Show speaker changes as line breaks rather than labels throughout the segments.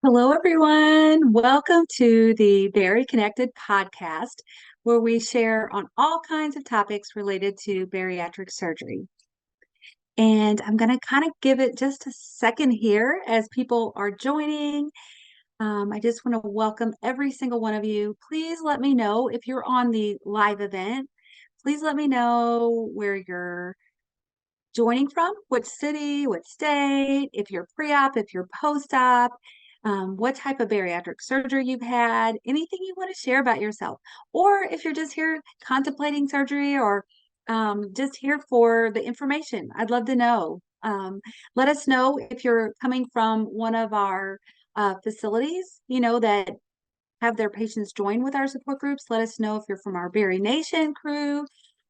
Hello, everyone. Welcome to the Very Connected podcast, where we share on all kinds of topics related to bariatric surgery. And I'm going to kind of give it just a second here as people are joining. I just want to welcome every single one of you. Please let me know if you're on the live event. Please let me know where you're joining from, what city, what state, if you're pre-op, if you're post-op, what type of bariatric surgery you've had, anything you want to share about yourself. Or if you're just here contemplating surgery or just here for the information, I'd love to know. Let us know if you're coming from one of our facilities, that have their patients join with our support groups. Let us know if you're from our Berry Nation crew.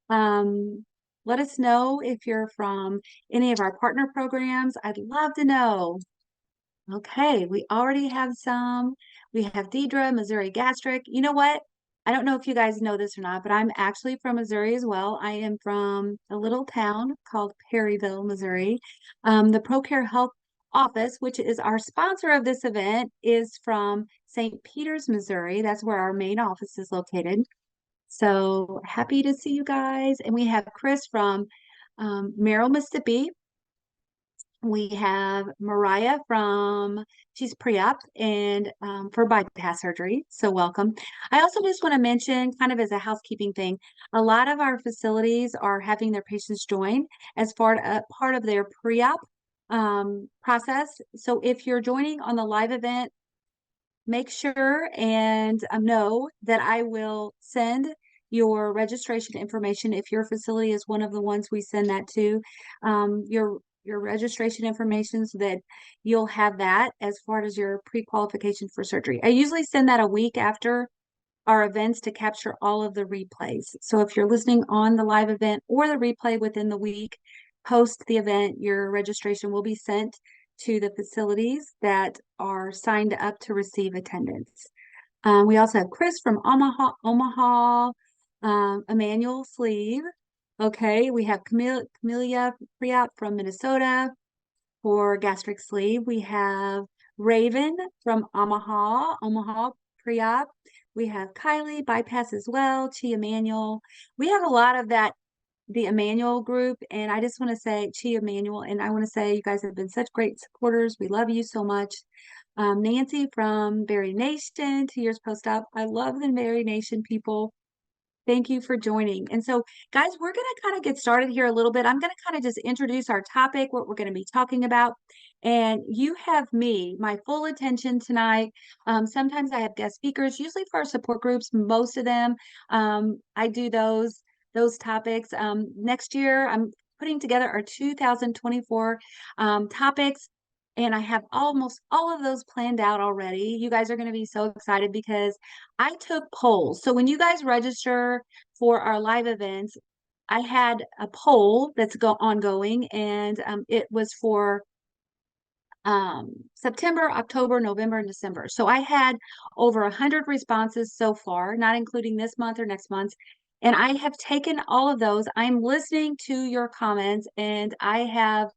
Um, Let us know if you're from any of our partner programs. I'd love to know. Okay, we already have some. We have Deidre, Missouri Gastric. You know what? I don't know if you guys know this or not, but I'm actually from Missouri as well. I am from a little town called Perryville, Missouri. The ProCare Health Office, which is our sponsor of this event, is from St. Peters, Missouri. That's where our main office is located. So happy to see you guys. And we have Chris from Merrill, Mississippi. We have Mariah she's pre-op and for bypass surgery. So welcome. I also just want to mention, kind of as a housekeeping thing, a lot of our facilities are having their patients join as part of their pre-op process. So if you're joining on the live event, make sure and know that I will send your registration information if your facility is one of the ones we send that to. Your registration information so that you'll have that as far as your pre-qualification for surgery. I usually send that a week after our events to capture all of the replays. So if you're listening on the live event or the replay within the week, post the event, your registration will be sent to the facilities that are signed up to receive attendance. We also have Chris from Omaha, Emmanuel Sleeve. Okay, we have Camellia Priap from Minnesota for gastric sleeve. We have Raven from Omaha Priap. We have Kylie bypass as well, Chi Emmanuel. We have a lot of the Emmanuel group, and I just want to say Chi Emmanuel, and I want to say you guys have been such great supporters. We love you so much. Nancy from Berry Nation, 2 years post-op. I love the Berry Nation people. Thank you for joining. And so, guys, we're going to kind of get started here a little bit. I'm going to kind of just introduce our topic, what we're going to be talking about. And you have my full attention tonight. Sometimes I have guest speakers, usually for our support groups, most of them. I do those topics. Next year, I'm putting together our 2024 topics. And I have almost all of those planned out already. You guys are going to be so excited because I took polls. So when you guys register for our live events, I had a poll that's ongoing, and it was for September, October, November, and December. So I had over 100 responses so far, not including this month or next month. And I have taken all of those. I'm listening to your comments, and I have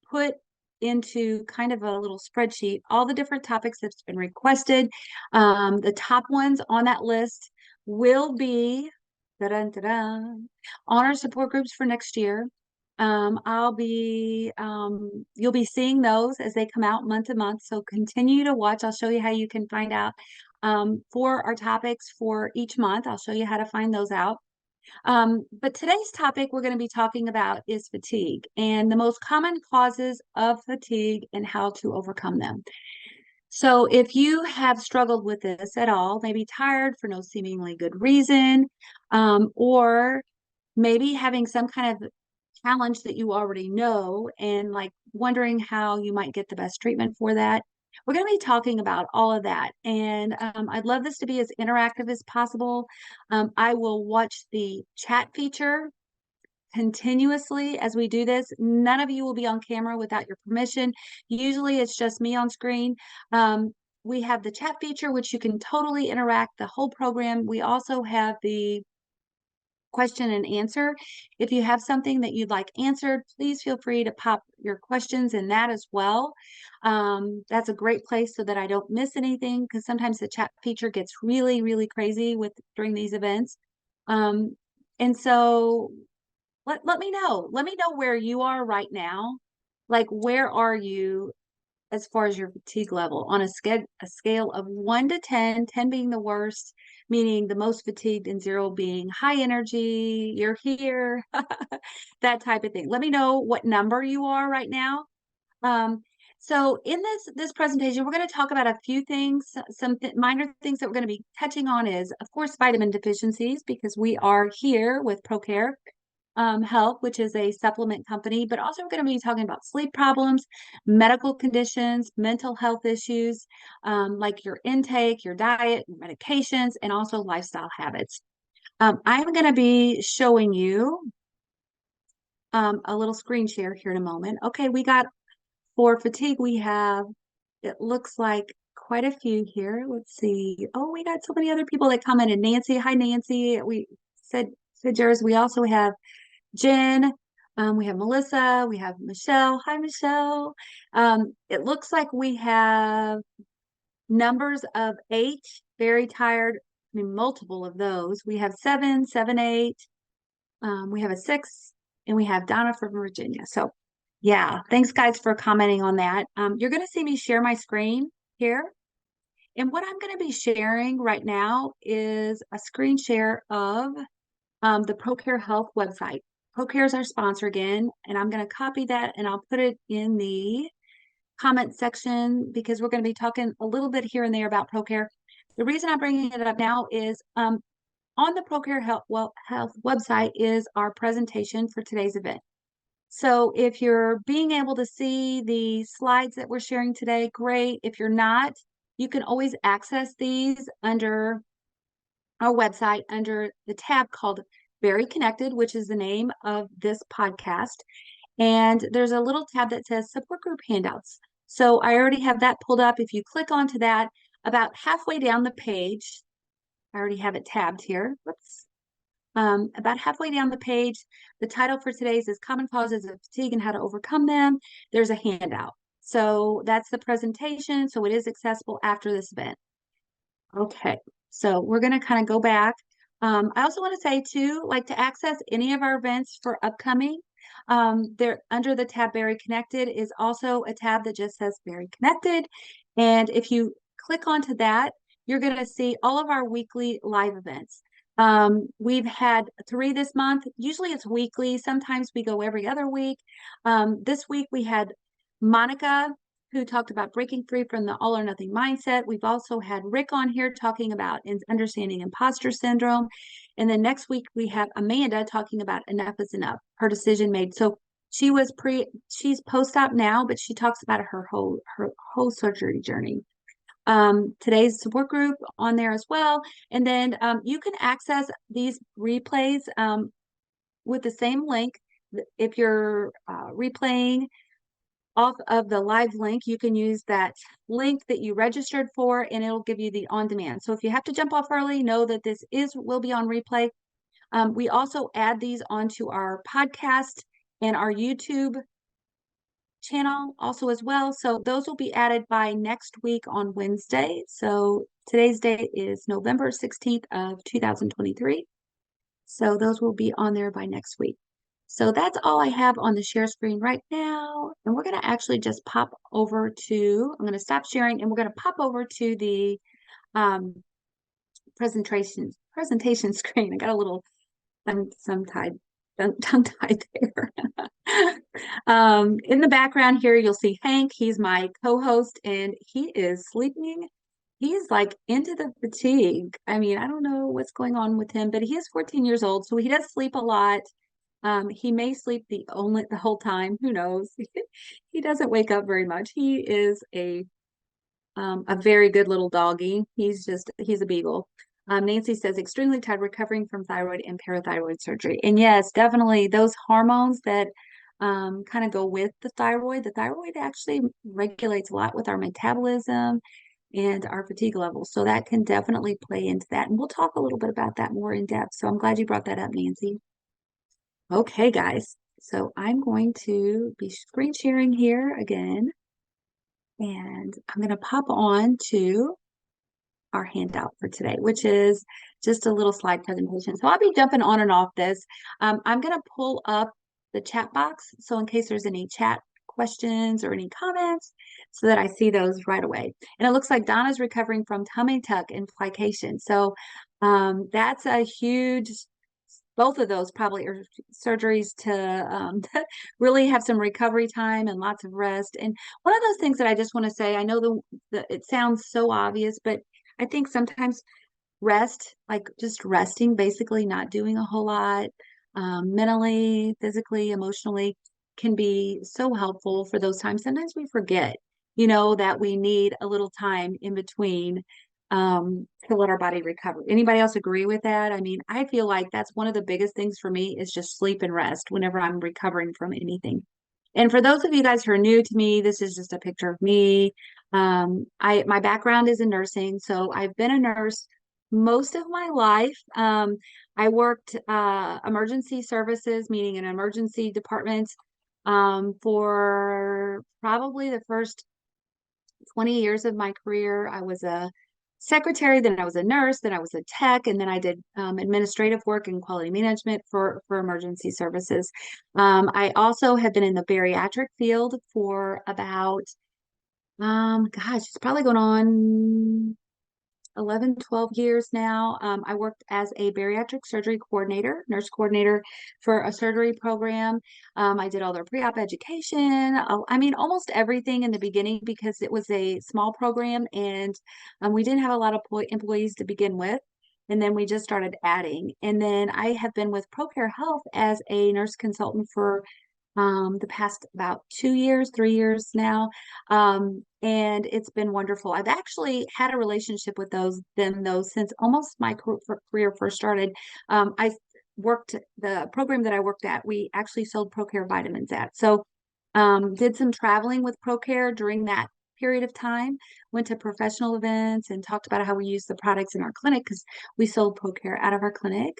put into kind of a little spreadsheet all the different topics that's been requested. The top ones on that list will be on our support groups for next year. You'll be seeing those as they come out month to month. So continue to watch. I'll show you how you can find out for our topics for each month. I'll show you how to find those out. But today's topic we're going to be talking about is fatigue and the most common causes of fatigue and how to overcome them. So if you have struggled with this at all, maybe tired for no seemingly good reason, or maybe having some kind of challenge that you already know and like wondering how you might get the best treatment for that. We're going to be talking about all of that. And I'd love this to be as interactive as possible. I will watch the chat feature continuously as we do this. None of you will be on camera without your permission. Usually it's just me on screen. We have the chat feature, which you can totally interact the whole program. We also have the question and answer. If you have something that you'd like answered, please feel free to pop your questions in that as well. That's a great place so that I don't miss anything, because sometimes the chat feature gets really, really crazy during these events. And so let me know. Let me know where you are right now. Like, where are you as far as your fatigue level on a scale of 1 to 10, 10 being the worst, meaning the most fatigued, and 0 being high energy, you're here, that type of thing. Let me know what number you are right now. Um, so in this presentation, we're going to talk about a few things. Some minor things that we're going to be touching on is, of course, vitamin deficiencies, because we are here with ProCare Health, which is a supplement company, but also we're going to be talking about sleep problems, medical conditions, mental health issues, like your intake, your diet, your medications, and also lifestyle habits. I'm going to be showing you a little screen share here in a moment. Okay, for fatigue, we have, it looks like quite a few here. Let's see. Oh, we got so many other people that commented. Nancy, hi Nancy. We said yours. We also have Jen, we have Melissa, we have Michelle. Hi, Michelle. It looks like we have numbers of 8, very tired. I mean, multiple of those. We have 7, 7, 8. We have a 6, and we have Donna from Virginia. So, yeah, thanks guys for commenting on that. You're going to see me share my screen here. And what I'm going to be sharing right now is a screen share of the ProCare Health website. ProCare is our sponsor again, and I'm going to copy that and I'll put it in the comment section, because we're going to be talking a little bit here and there about ProCare. The reason I'm bringing it up now is on the ProCare Health website is our presentation for today's event. So if you're being able to see the slides that we're sharing today, great. If you're not, you can always access these under our website under the tab called Very Connected, which is the name of this podcast. And there's a little tab that says Support Group Handouts. So I already have that pulled up. If you click onto that, about halfway down the page, I already have it tabbed here. Whoops. About halfway down the page, the title for today's is Common Causes of Fatigue and How to Overcome Them. There's a handout. So that's the presentation. So it is accessible after this event. Okay, so we're going to kind of go back. I also want to say too, like, to access any of our events for upcoming, there under the tab Very Connected is also a tab that just says Very Connected. And if you click onto that, you're going to see all of our weekly live events. We've had 3 this month. Usually it's weekly. Sometimes we go every other week. This week we had Monica, who talked about breaking free from the all or nothing mindset. We've also had Rick on here talking about understanding imposter syndrome. And then next week we have Amanda talking about enough is enough, her decision made. So she's post-op now, but she talks about her whole surgery journey. Today's support group on there as well. And then you can access these replays with the same link. If you're replaying off of the live link, you can use that link that you registered for, and it'll give you the on-demand. So if you have to jump off early, know that this will be on replay. We also add these onto our podcast and our YouTube channel also as well. So those will be added by next week on Wednesday. So today's date is November 16th of 2023. So those will be on there by next week. So that's all I have on the share screen right now. And we're going to actually just pop over to, I'm going to stop sharing, and we're going to pop over to the presentation screen. I got a little tongue-tied there. In the background here, you'll see Hank. He's my co-host, and he is sleeping. He's like into the fatigue. I mean, I don't know what's going on with him, but he is 14 years old, so he does sleep a lot. He may sleep the whole time. Who knows? He doesn't wake up very much. He is a very good little doggy. He's a beagle. Nancy says extremely tired, recovering from thyroid and parathyroid surgery. And yes, definitely those hormones that kind of go with the thyroid. The thyroid actually regulates a lot with our metabolism. and our fatigue levels. So that can definitely play into that. And we'll talk a little bit about that more in depth. So I'm glad you brought that up, Nancy. Okay, guys. So I'm going to be screen sharing here again, and I'm going to pop on to our handout for today, which is just a little slide presentation. So I'll be jumping on and off this. I'm going to pull up the chat box. So in case there's any chat questions or any comments, so that I see those right away. And it looks like Donna's recovering from tummy tuck and plication. So that's a huge, both of those probably are surgeries to really have some recovery time and lots of rest. And one of those things that I just want to say, I know it sounds so obvious, but I think sometimes rest, like just resting, basically not doing a whole lot, mentally, physically, emotionally, can be so helpful for those times. Sometimes we forget, that we need a little time in between to let our body recover. Anybody else agree with that? I mean, I feel like that's one of the biggest things for me is just sleep and rest whenever I'm recovering from anything. And for those of you guys who are new to me, this is just a picture of me. My background is in nursing, so I've been a nurse most of my life. I worked emergency services, meaning in emergency departments, for probably the first 20 years of my career. I was a secretary, then I was a nurse, then I was a tech, and then I did administrative work and quality management for emergency services. I also have been in the bariatric field for about, gosh, it's probably going on 11, 12 years now. I worked as a bariatric surgery coordinator, nurse coordinator for a surgery program. I did all their pre-op education. I mean, almost everything in the beginning because it was a small program and we didn't have a lot of employees to begin with. And then we just started adding. And then I have been with ProCare Health as a nurse consultant for the past about 2 years, 3 years now. And it's been wonderful. I've actually had a relationship with them since almost my career first started. I worked the program that I worked at, we actually sold ProCare vitamins at. So did some traveling with ProCare during that period of time, went to professional events and talked about how we use the products in our clinic because we sold ProCare out of our clinic.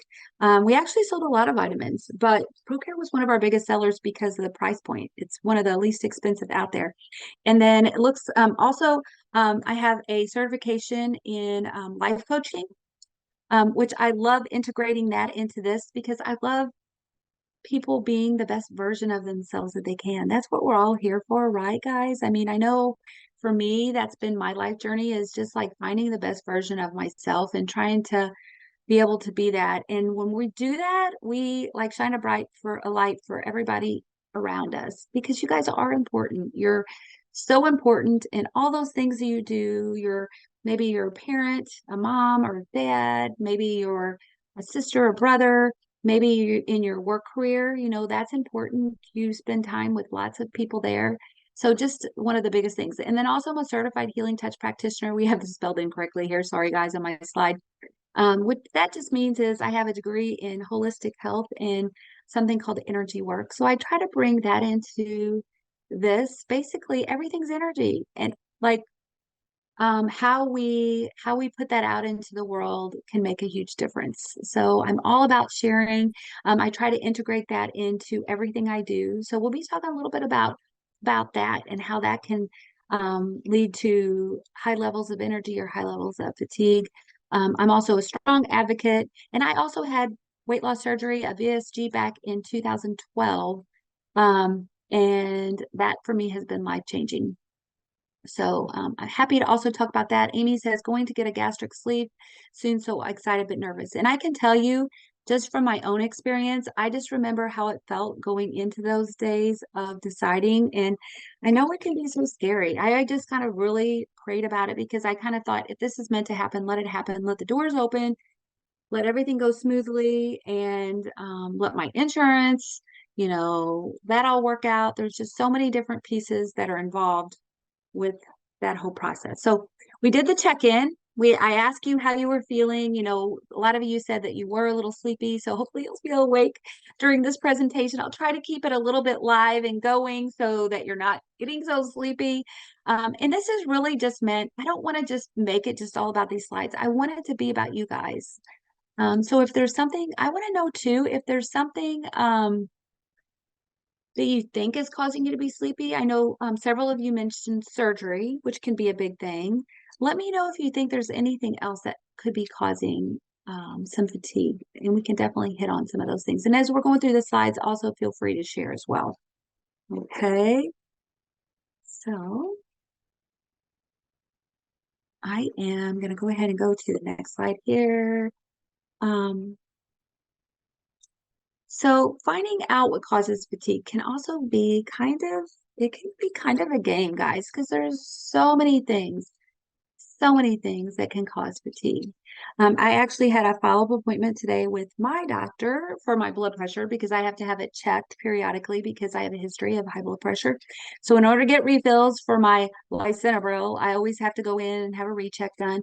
We actually sold a lot of vitamins, but ProCare was one of our biggest sellers because of the price point. It's one of the least expensive out there. And then it looks also, I have a certification in life coaching, which I love integrating that into this because I love people being the best version of themselves that they can. That's what we're all here for, right, guys? I mean, I know for me, that's been my life journey is just like finding the best version of myself and trying to be able to be that. And when we do that, we like shine a light for everybody around us because you guys are important. You're so important in all those things that you do. Maybe you're a parent, a mom or a dad, maybe you're a sister or brother, maybe in your work career, that's important. You spend time with lots of people there. So just one of the biggest things. And then also I'm a certified healing touch practitioner. We have this spelled incorrectly here. Sorry, guys, on my slide. What that just means is I have a degree in holistic health and something called energy work. So I try to bring that into this. Basically, everything's energy, and like how we put that out into the world can make a huge difference. So I'm all about sharing. I try to integrate that into everything I do. So we'll be talking a little bit about that and how that can lead to high levels of energy or high levels of fatigue. I'm also a strong advocate, and I also had weight loss surgery, a VSG, back in 2012. And that for me has been life changing. So I'm happy to also talk about that. Amy says, going to get a gastric sleeve soon, so excited but nervous. And I can tell you, just from my own experience, I just remember how it felt going into those days of deciding. And I know it can be so scary. I just kind of really prayed about it because I kind of thought, if this is meant to happen, let it happen. Let the doors open, let everything go smoothly, and let my insurance, that all work out. There's just so many different pieces that are involved with that whole process. So we did the check-in. I asked you how you were feeling. You know, a lot of you said that you were a little sleepy, so hopefully you'll feel awake during this presentation. I'll try to keep it a little bit live and going so that you're not getting so sleepy. And this is really just meant, I don't want to just make it just all about these slides. I want it to be about you guys. So if there's something, I want to know too, if there's something that you think is causing you to be sleepy. I know several of you mentioned surgery, which can be a big thing. Let me know if you think there's anything else that could be causing some fatigue, and we can definitely hit on some of those things. And as we're going through the slides, also feel free to share as well. Okay, so I am going to go ahead and go to the next slide here. Um, So finding out what causes fatigue can also be it can be kind of a game, guys, because there's so many things that can cause fatigue. I actually had a follow-up appointment today with my doctor for my blood pressure because I have to have it checked periodically because I have a history of high blood pressure. So in order to get refills for my lisinopril, I always have to go in and have a recheck done.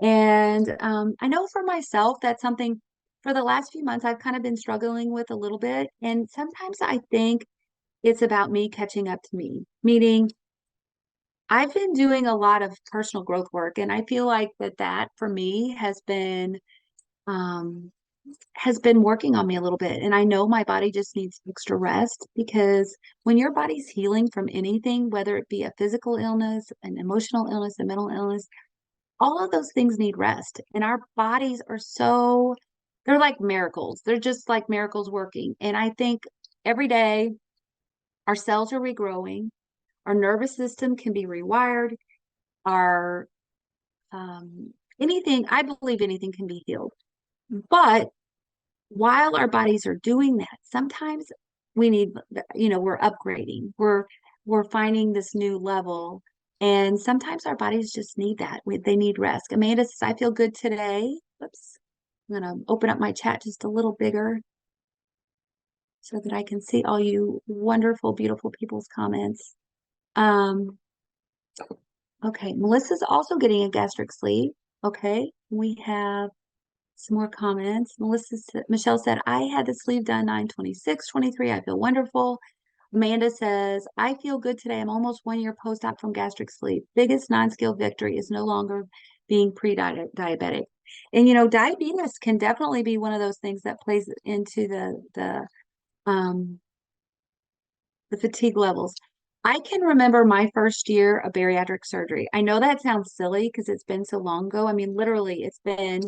And I know for myself, that's something for the last few months I've kind of been struggling with a little bit. And sometimes I think it's about me catching up to me, meaning I've been doing a lot of personal growth work, and I feel like that for me um, has been working on me a little bit. And I know my body just needs extra rest because when your body's healing from anything, whether it be a physical illness, an emotional illness, a mental illness, all of those things need rest. And our bodies are they're like miracles. They're just like miracles working. And I think every day our cells are regrowing, our nervous system can be rewired, our I believe anything can be healed. But while our bodies are doing that, sometimes we need, we're upgrading. We're finding this new level. And sometimes our bodies just need that. They need rest. Amanda says, I feel good today. Oops. I'm going to open up my chat just a little bigger so that I can see all you wonderful, beautiful people's comments. Um, okay. Melissa's also getting a gastric sleeve. Okay. We have some more comments. Michelle said, I had the sleeve done 9/26/23. I feel wonderful. Amanda says, I feel good today. I'm almost 1 year post-op from gastric sleeve. Biggest non-skill victory is no longer being pre-diabetic. And diabetes can definitely be one of those things that plays into um the fatigue levels. I can remember my first year of bariatric surgery. I know that sounds silly because it's been so long ago. I mean, literally, it's been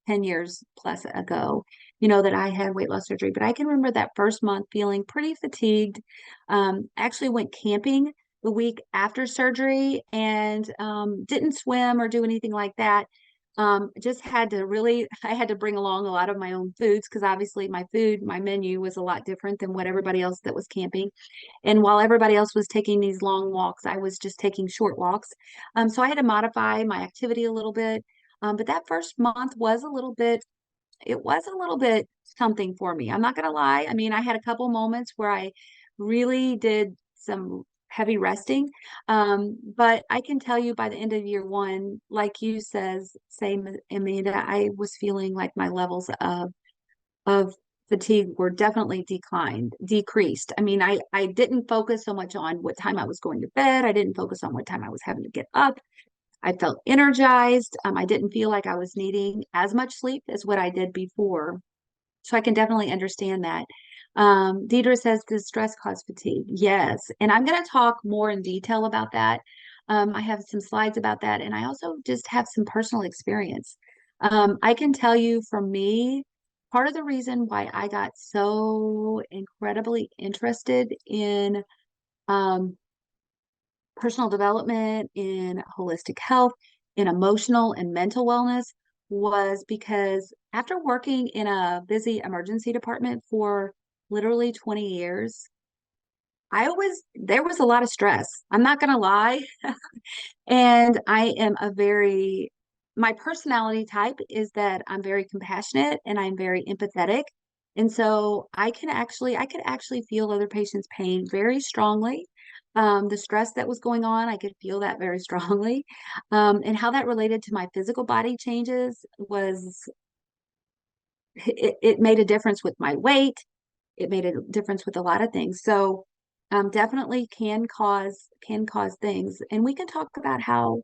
10 years plus ago, that I had weight loss surgery. But I can remember that first month feeling pretty fatigued. Actually went camping the week after surgery and didn't swim or do anything like that. Just had to I had to bring along a lot of my own foods because obviously my menu was a lot different than what everybody else that was camping. And while everybody else was taking these long walks, I was just taking short walks. So I had to modify my activity a little bit. But that first month it was a little bit something for me. I'm not going to lie. I mean, I had a couple moments where I really did some heavy resting. But I can tell you by the end of year one, like you say, Amanda, I was feeling like my levels of fatigue were definitely decreased. I mean, I didn't focus so much on what time I was going to bed. I didn't focus on what time I was having to get up. I felt energized. I didn't feel like I was needing as much sleep as what I did before. So I can definitely understand that. Deidre says, does stress cause fatigue? Yes. And I'm going to talk more in detail about that. I have some slides about that. And I also just have some personal experience. I can tell you from me, part of the reason why I got so incredibly interested in um, personal development, in holistic health, in emotional and mental wellness was because after working in a busy emergency department for literally 20 years, there was a lot of stress. I'm not going to lie. And my personality type is that I'm very compassionate and I'm very empathetic. And so I could actually feel other patients' pain very strongly. the stress that was going on. I could feel that very strongly. And how that related to my physical body changes was it made a difference with my weight. It made a difference with a lot of things. So definitely can cause things. And we can talk about how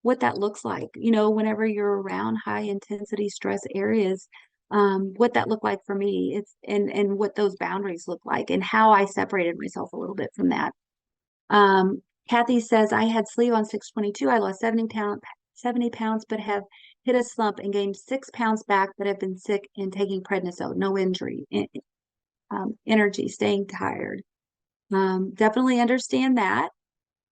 what that looks like, whenever you're around high intensity stress areas, what that looked like for me. It's and what those boundaries look like and how I separated myself a little bit from that. Um, Kathy says, I had sleeve on 622. I lost 70 pounds, but have hit a slump and gained 6 pounds back, but have been sick and taking prednisone, no injury, energy, staying tired. Definitely understand that.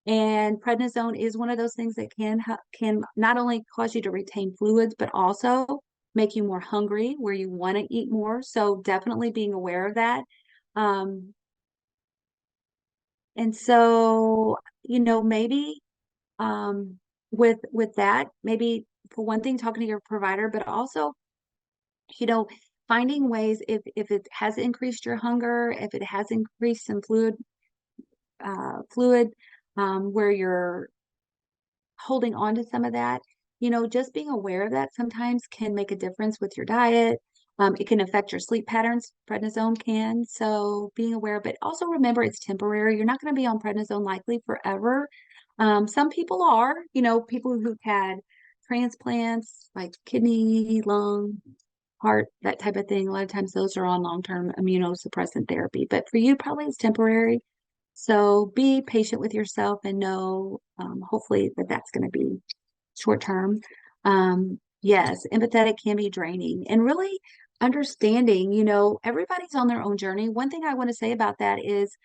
And prednisone is one of those things that can not only cause you to retain fluids, but also make you more hungry, where you want to eat more. So definitely being aware of that. Um, and so, maybe with that, maybe for one thing, talking to your provider, but also, you know, finding ways if it has increased your hunger, if it has increased some fluid, where you're holding on to some of that, just being aware of that sometimes can make a difference with your diet. It can affect your sleep patterns. Prednisone can. So being aware, but also remember it's temporary. You're not going to be on prednisone likely forever. Some people are, people who've had transplants like kidney, lung, heart, that type of thing. A lot of times those are on long-term immunosuppressant therapy. But for you, probably it's temporary. So be patient with yourself and know, hopefully, that that's going to be short term. Yes, empathetic can be draining and really understanding, everybody's on their own journey. One thing I want to say about that is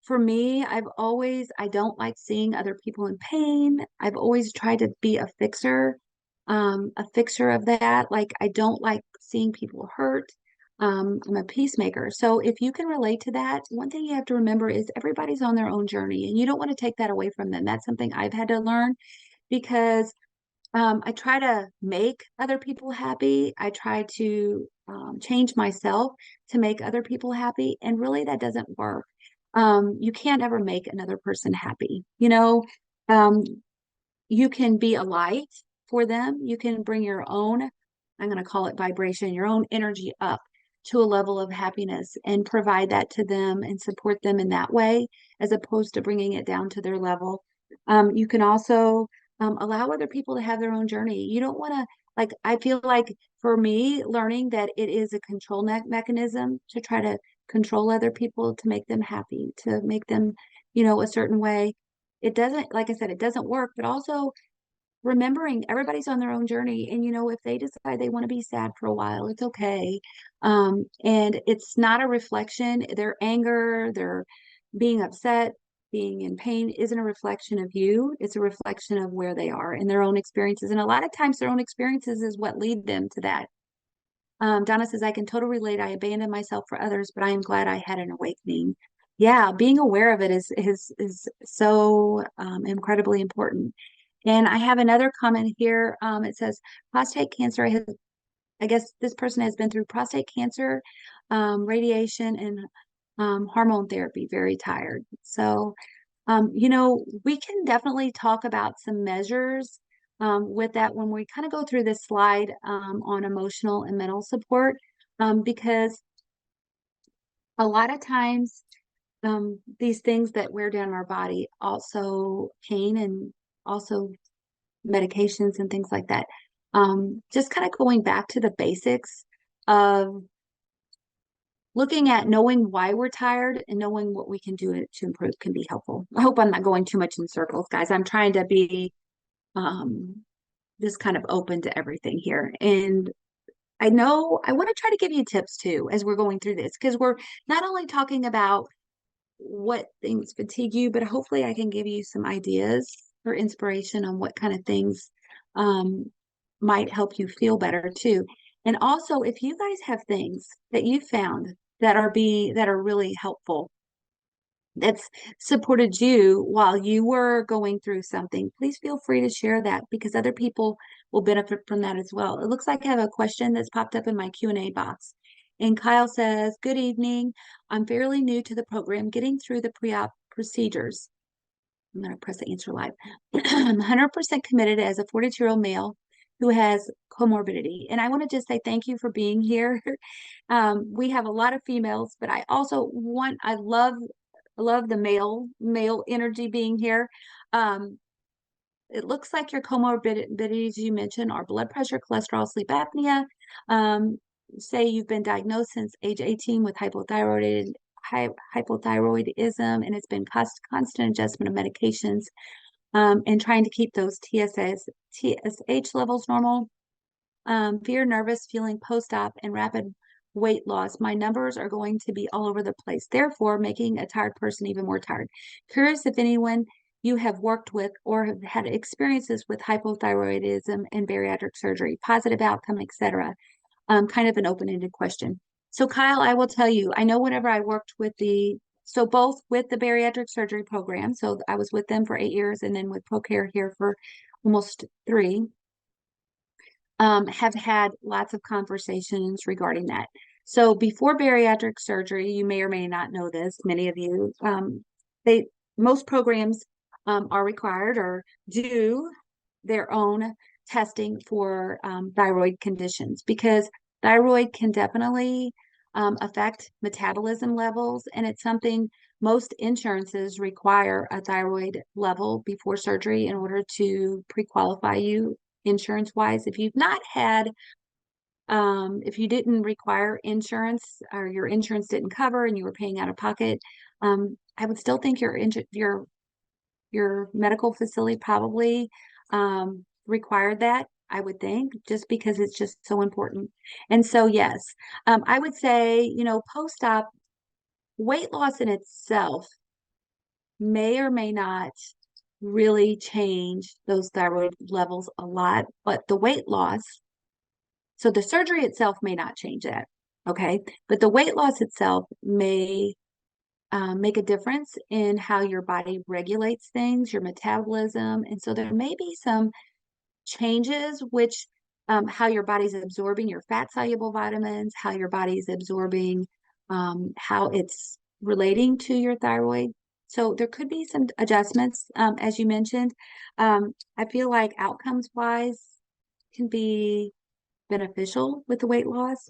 for me, I don't like seeing other people in pain. I've always tried to be a fixer of that. Like, I don't like seeing people hurt. I'm a peacemaker. So if you can relate to that, one thing you have to remember is everybody's on their own journey and you don't want to take that away from them. That's something I've had to learn because I try to make other people happy. I try to change myself to make other people happy. And really, that doesn't work. You can't ever make another person happy. Um, you can be a light for them. You can bring your own, I'm going to call it vibration, your own energy up to a level of happiness and provide that to them and support them in that way, as opposed to bringing it down to their level. You can also allow other people to have their own journey. You don't want to, like, I feel like for me, learning that it is a control mechanism to try to control other people, to make them happy, to make them, a certain way. It doesn't, like I said, it doesn't work, but also remembering everybody's on their own journey. And, if they decide they want to be sad for a while, it's okay. And it's not a reflection, their anger, their being upset, being in pain isn't a reflection of you. It's a reflection of where they are in their own experiences. And a lot of times their own experiences is what lead them to that. Donna says, I can totally relate. I abandoned myself for others, but I am glad I had an awakening. Yeah, being aware of it is so incredibly important. And I have another comment here. It says, prostate cancer I guess this person has been through prostate cancer, radiation, and hormone therapy, very tired. So, we can definitely talk about some measures with that when we kind of go through this slide on emotional and mental support, because a lot of times these things that wear down our body, also pain and also medications and things like that. Just kind of going back to the basics of looking at knowing why we're tired and knowing what we can do to improve can be helpful. I hope I'm not going too much in circles, guys. I'm trying to be um, just kind of open to everything here. And I know I want to try to give you tips too as we're going through this, because we're not only talking about what things fatigue you, but hopefully I can give you some ideas or inspiration on what kind of things um, might help you feel better too. And also, if you guys have things that you found that are really helpful, that's supported you while you were going through something, please feel free to share that because other people will benefit from that as well. It looks like I have a question that's popped up in my Q&A box. And Kyle says, good evening. I'm fairly new to the program, getting through the pre-op procedures. I'm going to press the answer live. I'm 100% committed as a 42-year-old male who has comorbidity. And I want to just say thank you for being here. We have a lot of females, but I love the male energy being here. It looks like your comorbidities you mentioned are blood pressure, cholesterol, sleep apnea. Say you've been diagnosed since age 18 with hypothyroidism, and it's been constant adjustment of medications, and trying to keep those TSH levels normal. Fear, nervous, feeling post-op, and rapid weight loss. My numbers are going to be all over the place, therefore making a tired person even more tired. Curious if anyone you have worked with or have had experiences with hypothyroidism and bariatric surgery, positive outcome, etc. Kind of an open-ended question. So Kyle, I will tell you, I know whenever I worked with both with the bariatric surgery program, so I was with them for 8 years and then with ProCare here for almost 3, have had lots of conversations regarding that. So before bariatric surgery, you may or may not know this, many of you, most programs are required or do their own testing for thyroid conditions, because thyroid can definitely affect metabolism levels, and it's something most insurances require a thyroid level before surgery in order to pre-qualify you insurance wise. If you've not had if you didn't require insurance or your insurance didn't cover and you were paying out of pocket, I would still think your medical facility probably required that, I would think, just because it's just so important. And so, yes, I would say, post-op weight loss in itself may or may not really change those thyroid levels a lot, but the weight loss, so the surgery itself may not change that, okay? But the weight loss itself may make a difference in how your body regulates things, your metabolism. And so there may be some changes, which how your body's absorbing your fat soluble vitamins, how your body's absorbing, how it's relating to your thyroid. So there could be some adjustments, as you mentioned. I feel like outcomes wise can be beneficial with the weight loss.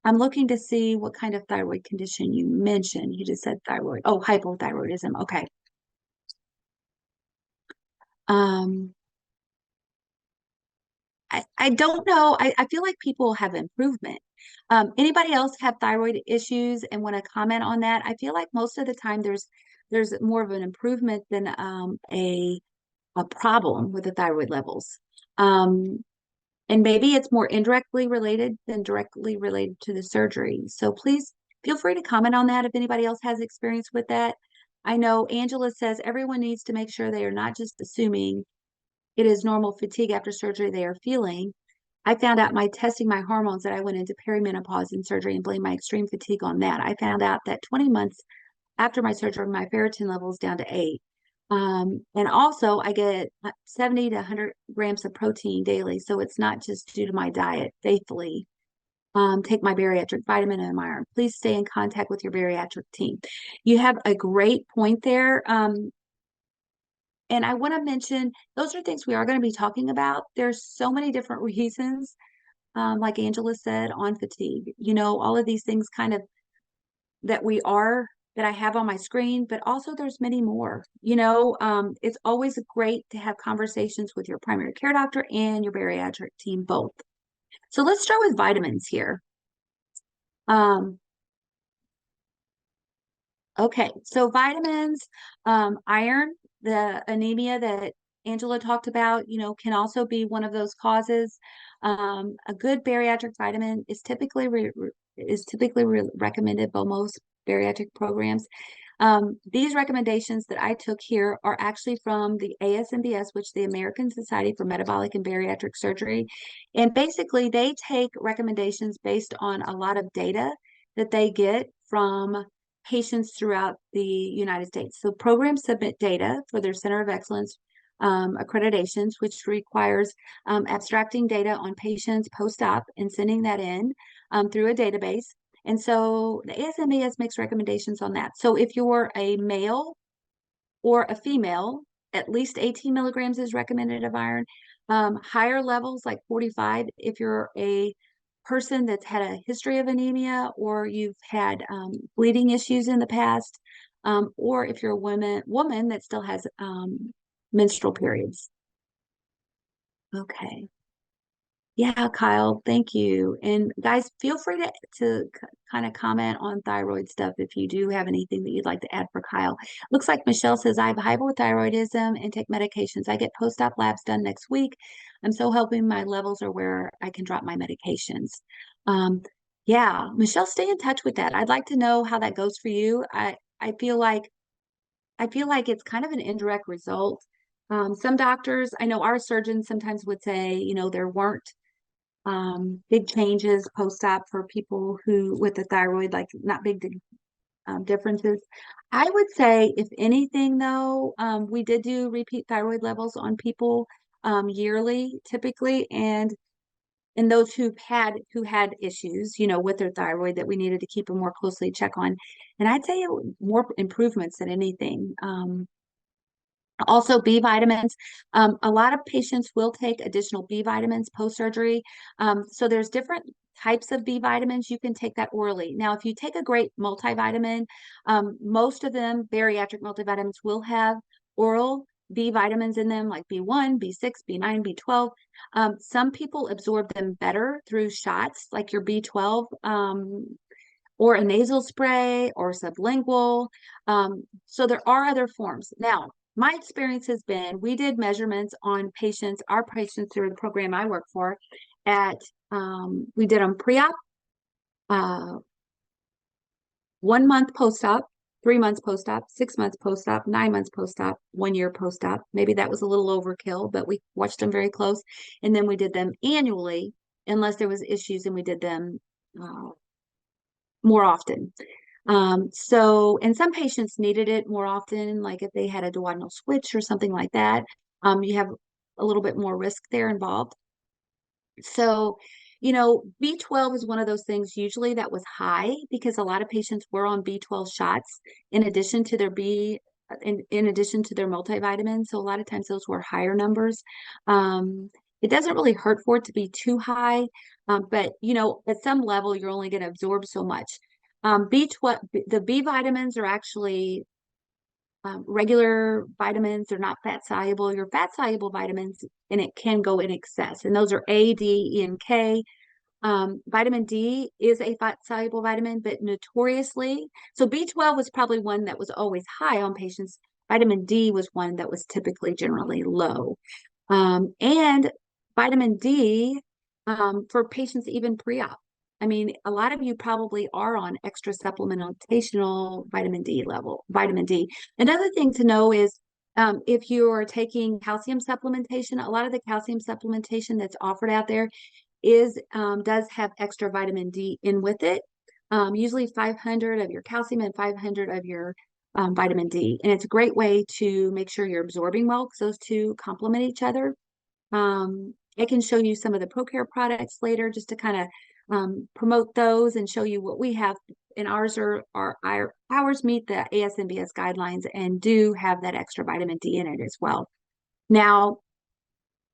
I'm looking to see what kind of thyroid condition you mentioned. You just said thyroid. Oh, hypothyroidism. Okay. I don't know. I feel like people have improvement. Anybody else have thyroid issues and want to comment on that? I feel like most of the time there's more of an improvement than a problem with the thyroid levels. And maybe it's more indirectly related than directly related to the surgery. So please feel free to comment on that if anybody else has experience with that. I know Angela says everyone needs to make sure they are not just assuming it is normal fatigue after surgery they are feeling. I found out my testing my hormones that I went into perimenopause in surgery and blamed my extreme fatigue on that. I found out that 20 months after my surgery, my ferritin level is down to 8. And also I get 70 to 100 grams of protein daily. So it's not just due to my diet, faithfully. Take my bariatric vitamin and my iron. Please stay in contact with your bariatric team. You have a great point there. And I want to mention, those are things we are going to be talking about. There's so many different reasons, like Angela said, on fatigue. All of these things kind of that I have on my screen, but also there's many more. It's always great to have conversations with your primary care doctor and your bariatric team both. So let's start with vitamins here. Okay, so vitamins, iron, the anemia that Angela talked about, can also be one of those causes. A good bariatric vitamin is typically recommended by most bariatric programs. These recommendations that I took here are actually from the ASMBS, which is the American Society for Metabolic and Bariatric Surgery. And basically, they take recommendations based on a lot of data that they get from patients throughout the United States. So programs submit data for their Center of Excellence accreditations, which requires abstracting data on patients post-op and sending that in through a database. And so the ASMBS makes recommendations on that. So if you're a male or a female, at least 18 milligrams is recommended of iron. Higher levels like 45 if you're a person that's had a history of anemia or you've had bleeding issues in the past, or if you're a woman that still has menstrual periods. Okay. Yeah, Kyle, thank you. And guys, feel free to kind of comment on thyroid stuff if you do have anything that you'd like to add for Kyle. Looks like Michelle says, I have hypothyroidism and take medications. I get post-op labs done next week. I'm so hoping my levels are where I can drop my medications. Um, yeah, Michelle, stay in touch with that. I'd like to know how that goes for you. I feel like it's kind of an indirect result. Some doctors, I know our surgeons sometimes would say, there weren't big changes post-op for people who with the thyroid, like not big differences. I would say, if anything, though, we did do repeat thyroid levels on people yearly, typically, and in those who had issues, with their thyroid that we needed to keep a more closely check on. And I'd say more improvements than anything. Also, B vitamins. A lot of patients will take additional B vitamins post-surgery. So there's different types of B vitamins. You can take that orally. Now, if you take a great multivitamin, most of them, bariatric multivitamins, will have oral B vitamins in them, like B1, B6, B9, B12. Some people absorb them better through shots, like your B12. Or a nasal spray or sublingual. So there are other forms. Now, my experience has been we did measurements on patients, our patients through the program I work for we did them pre-op, 1 month post-op, 3 months post-op, 6 months post-op, 9 months post-op, 1 year post-op. Maybe that was a little overkill, but we watched them very close. And then we did them annually, unless there was issues, and we did them more often. And some patients needed it more often, like if they had a duodenal switch or something like that, you have a little bit more risk there involved. So, B12 is one of those things usually that was high because a lot of patients were on B12 shots in addition to their in addition to their multivitamins. So a lot of times those were higher numbers. It doesn't really hurt for it to be too high, but at some level you're only going to absorb so much. B12, the B vitamins are actually regular vitamins. They're not fat soluble. Your fat soluble vitamins, and it can go in excess, and those are A, D, E, and K. Vitamin D is a fat soluble vitamin, but notoriously, so B12 was probably one that was always high on patients. Vitamin D was one that was typically generally low. And vitamin D for patients even pre-op. I mean, a lot of you probably are on extra supplementational vitamin D. Another thing to know is if you are taking calcium supplementation, a lot of the calcium supplementation that's offered out there does have extra vitamin D in with it. Usually 500 of your calcium and 500 of your vitamin D. And it's a great way to make sure you're absorbing well because those two complement each other. I can show you some of the ProCare products later just to kind of promote those and show you what we have. And ours meet the ASMBS guidelines and do have that extra vitamin D in it as well. Now,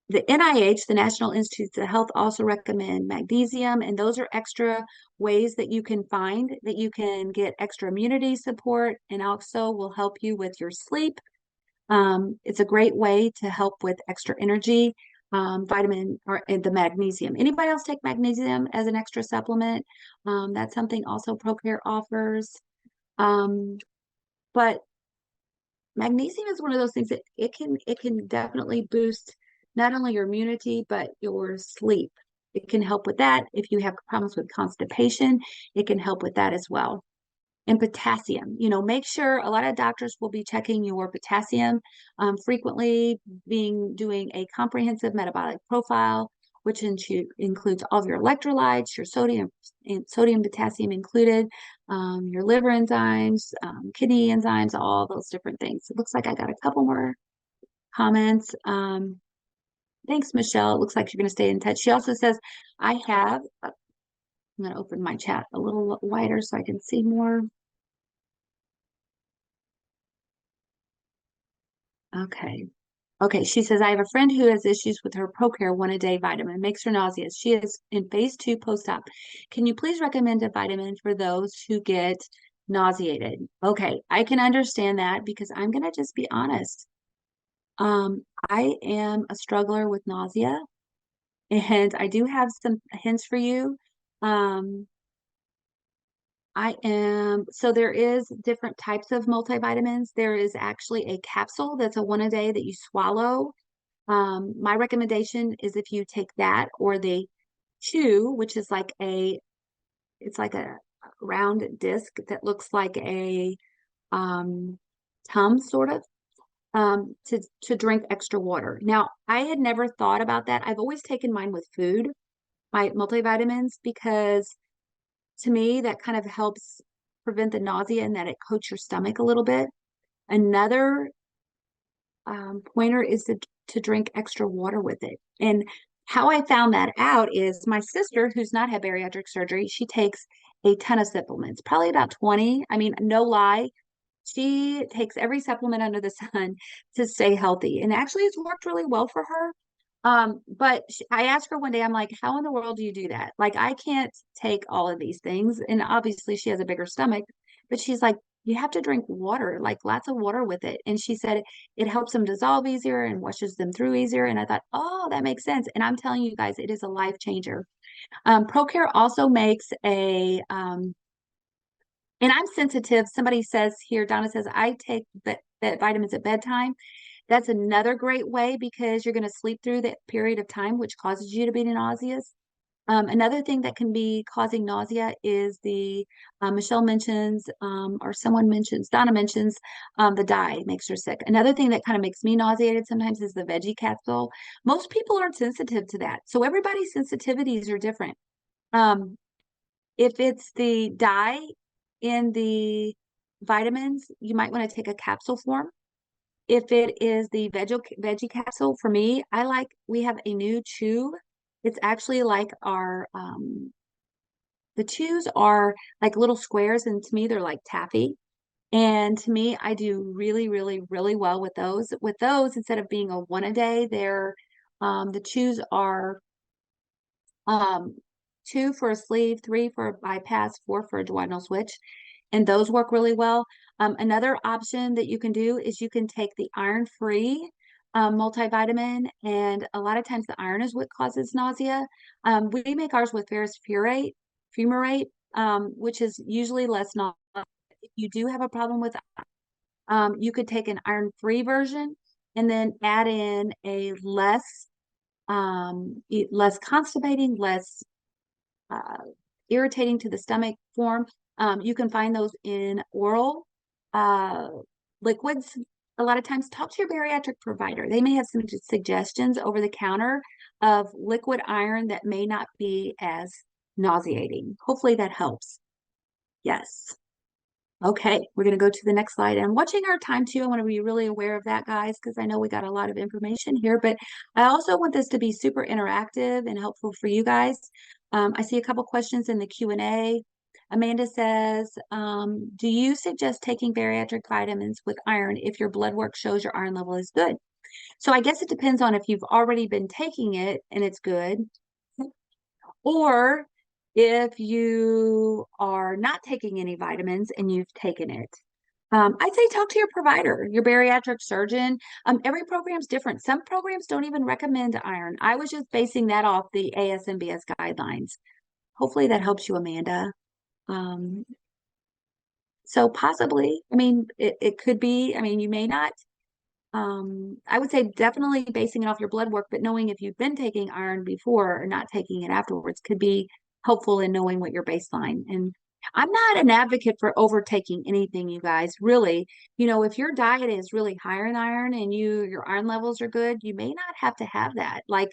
the NIH, the National Institutes of Health, also recommend magnesium, and those are extra ways that you can find that you can get extra immunity support and also will help you with your sleep. It's a great way to help with extra energy. The magnesium. Anybody else take magnesium as an extra supplement? That's something also ProCare offers. But magnesium is one of those things that it can definitely boost not only your immunity, but your sleep. It can help with that. If you have problems with constipation, it can help with that as well. And potassium, make sure a lot of doctors will be checking your potassium frequently, doing a comprehensive metabolic profile, which includes all of your electrolytes, your sodium, potassium included, your liver enzymes, kidney enzymes, all those different things. It looks like I got a couple more comments. Thanks, Michelle. It looks like you're going to stay in touch. She also says, I have, I'm going to open my chat a little wider so I can see more. Okay. Okay, she says, I have a friend who has issues with her ProCare one-a-day vitamin, makes her nauseous. She is in phase 2 post-op. Can you please recommend a vitamin for those who get nauseated? Okay, I can understand that because I'm going to just be honest. I am a struggler with nausea, and I do have some hints for you. Um, so there is different types of multivitamins. There is actually a capsule that's a one-a-day that you swallow. My recommendation is if you take that or the chew, which is it's like a round disc that looks like a Tums sort of, to drink extra water. Now, I had never thought about that. I've always taken mine with food, my multivitamins, because to me that kind of helps prevent the nausea and that it coats your stomach a little bit. Another pointer is to drink extra water with it. And how I found that out is my sister, who's not had bariatric surgery, she takes a ton of supplements, probably about 20. I mean, no lie. She takes every supplement under the sun to stay healthy. And actually, it's worked really well for her. But I asked her one day, I'm like, how in the world do you do that? Like, I can't take all of these things. And obviously, she has a bigger stomach, but she's like, you have to drink water, like lots of water with it. And she said it helps them dissolve easier and washes them through easier. And I thought, oh, that makes sense. And I'm telling you guys, it is a life changer. ProCare also makes and I'm sensitive. Somebody says here, Donna says, I take vitamins at bedtime. That's another great way because you're going to sleep through that period of time, which causes you to be nauseous. Another thing that can be causing nausea is Michelle mentions, or someone mentions, Donna mentions, the dye makes her sick. Another thing that kind of makes me nauseated sometimes is the veggie capsule. Most people aren't sensitive to that. So everybody's sensitivities are different. Um, if it's the dye in the vitamins, you might want to take a capsule form. If it is the veggie capsule, for me, we have a new chew. It's actually like the chews are like little squares, and to me, they're like taffy. And to me, I do really, really, really well with those. With those, instead of being a one a day, the chews are um, 2 for a sleeve, 3 for a bypass, 4 for a duodenal switch, and those work really well. Another option that you can do is you can take the iron-free multivitamin, and a lot of times the iron is what causes nausea. We make ours with ferrous fumarate, which is usually less nausea. If you do have a problem with, you could take an iron-free version and then add in a less constipating, less uh, irritating to the stomach form. You can find those in oral uh, liquids. A lot of times, talk to your bariatric provider. They may have some suggestions over the counter of liquid iron that may not be as nauseating. Hopefully that helps. Yes. Okay, we're going to go to the next slide. And watching our time too, I want to be really aware of that, guys, because I know we got a lot of information here, but I also want this to be super interactive and helpful for you guys. I see a couple questions in the Q&A. Amanda says, do you suggest taking bariatric vitamins with iron if your blood work shows your iron level is good? So I guess it depends on if you've already been taking it and it's good, or if you are not taking any vitamins and you've taken it. I'd say talk to your provider, your bariatric surgeon. Every program's different. Some programs don't even recommend iron. I was just basing that off the ASMBS guidelines. Hopefully that helps you, Amanda. Um, so possibly, I mean, it could be, I mean, you may not. I would say definitely basing it off your blood work, but knowing if you've been taking iron before or not taking it afterwards could be helpful in knowing what your baseline. And I'm not an advocate for overtaking anything, you guys. Really, if your diet is really higher in iron and your iron levels are good, you may not have to have that. Like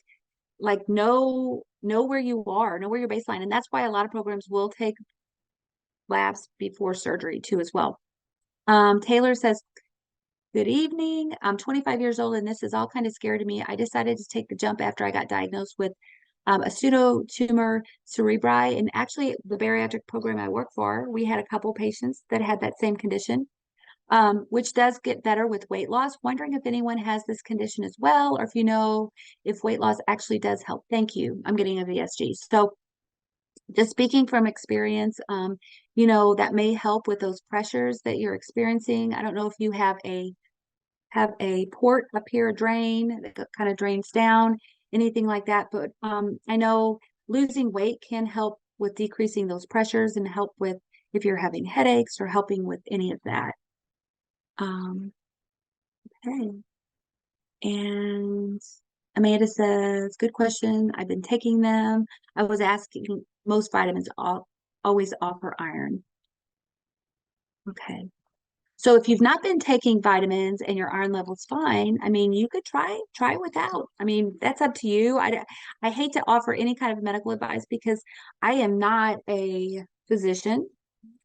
know where you are, know where your baseline. And that's why a lot of programs will take labs before surgery too as well. Taylor says, Good evening. I'm 25 years old and this is all kind of scary to me. I decided to take the jump after I got diagnosed with a pseudotumor cerebri. And actually, the bariatric program I work for, we had a couple patients that had that same condition, which does get better with weight loss. Wondering if anyone has this condition as well, or if you know if weight loss actually does help. Thank you. I'm getting a VSG. So just speaking from experience, that may help with those pressures that you're experiencing. I don't know if you have a port up here, a drain that kind of drains down, anything like that. But I know losing weight can help with decreasing those pressures and help with if you're having headaches or helping with any of that. Um, okay. And Amanda says, good question. I've been taking them. I was asking most vitamins always offer iron. Okay. So if you've not been taking vitamins and your iron level's fine, I mean, you could try without. I mean, that's up to you. I hate to offer any kind of medical advice because I am not a physician.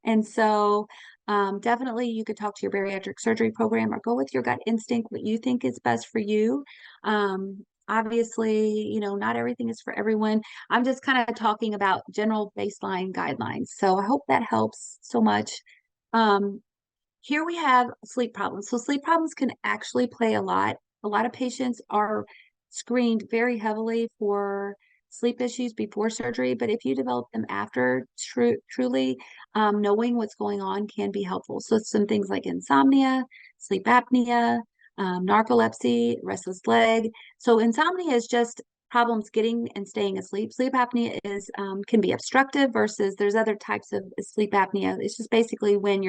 And so definitely you could talk to your bariatric surgery program or go with your gut instinct, what you think is best for you. Obviously, not everything is for everyone. I'm just kind of talking about general baseline guidelines. So I hope that helps so much. Um, Here we have sleep problems. So sleep problems can actually play a lot. A lot of patients are screened very heavily for sleep issues before surgery, but if you develop them after, truly knowing what's going on can be helpful. So some things like insomnia, sleep apnea, narcolepsy, restless leg. So insomnia is just problems getting and staying asleep. Sleep apnea is can be obstructive versus there's other types of sleep apnea. It's just basically when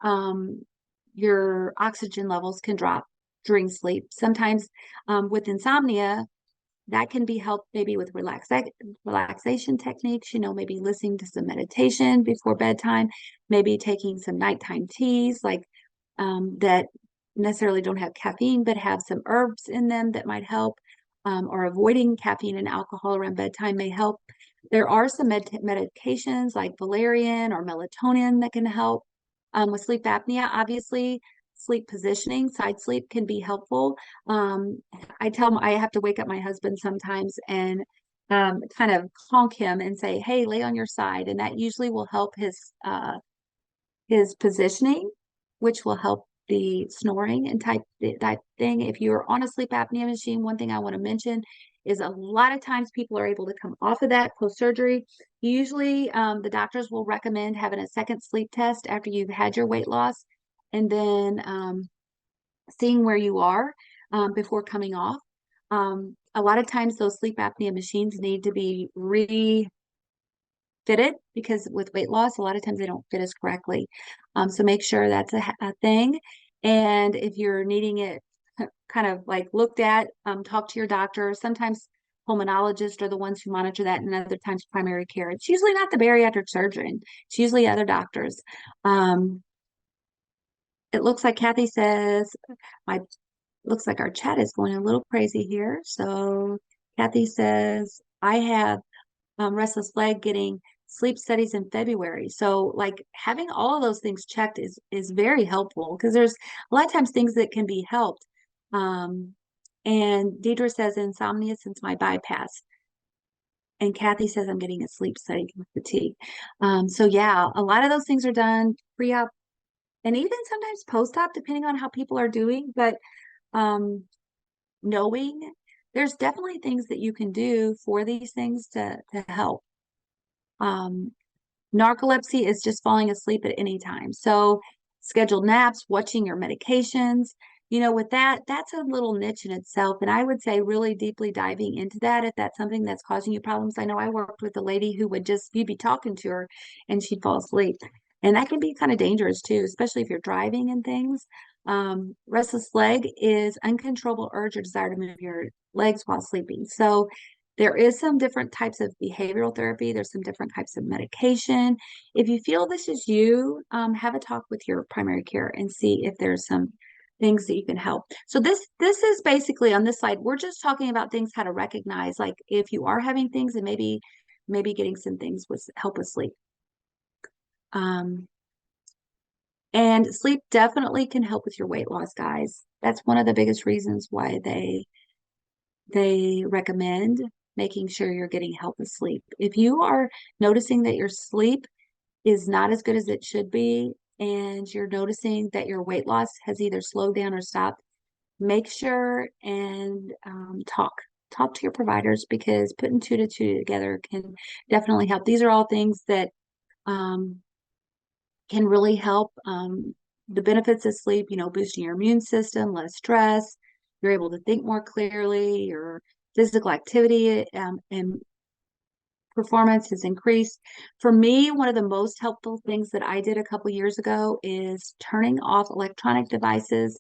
um, your oxygen levels can drop during sleep. Sometimes with insomnia, that can be helped maybe with relaxation techniques, maybe listening to some meditation before bedtime, maybe taking some nighttime teas like that necessarily don't have caffeine, but have some herbs in them that might help, or avoiding caffeine and alcohol around bedtime may help. There are some medications like valerian or melatonin that can help with sleep apnea. Obviously, sleep positioning, side sleep can be helpful. I tell him I have to wake up my husband sometimes and kind of honk him and say, "Hey, lay on your side," and that usually will help his positioning, which will help the snoring and type thing. If you're on a sleep apnea machine, one thing I want to mention is a lot of times people are able to come off of that post-surgery. Usually, the doctors will recommend having a second sleep test after you've had your weight loss, and then seeing where you are before coming off. A lot of times those sleep apnea machines need to be fitted because with weight loss, a lot of times they don't fit us correctly. So make sure that's a thing. And if you're needing it kind of like looked at, talk to your doctor. Sometimes pulmonologists are the ones who monitor that, and other times primary care. It's usually not the bariatric surgeon. It's usually other doctors. It looks like Kathy says, my looks like our chat is going a little crazy here. So Kathy says, I have restless leg getting sleep studies in February. So like having all of those things checked is very helpful because there's a lot of times things that can be helped. And Deidre says insomnia since my bypass. And Kathy says I'm getting a sleep study with fatigue. So yeah, a lot of those things are done pre-op and even sometimes post-op, depending on how people are doing. But um, knowing there's definitely things that you can do for these things to help. Narcolepsy is just falling asleep at any time. So scheduled naps, watching your medications, with that, that's a little niche in itself. And I would say really deeply diving into that if that's something that's causing you problems. I know I worked with a lady who you'd be talking to her and she'd fall asleep. And that can be kind of dangerous too, especially if you're driving and things. Restless leg is uncontrollable urge or desire to move your legs while sleeping. So there is some different types of behavioral therapy. There's some different types of medication. If you feel this is you, have a talk with your primary care and see if there's some things that you can help. So this is basically on this slide, we're just talking about things how to recognize, like if you are having things and maybe getting some things with help with sleep. And sleep definitely can help with your weight loss, guys. That's one of the biggest reasons why they recommend making sure you're getting healthy sleep. If you are noticing that your sleep is not as good as it should be, and you're noticing that your weight loss has either slowed down or stopped, make sure and talk to your providers, because putting two to two together can definitely help. These are all things that um, can really help. The benefits of sleep, boosting your immune system, less stress, you're able to think more clearly, your physical activity and performance has increased. For me, one of the most helpful things that I did a couple years ago is turning off electronic devices,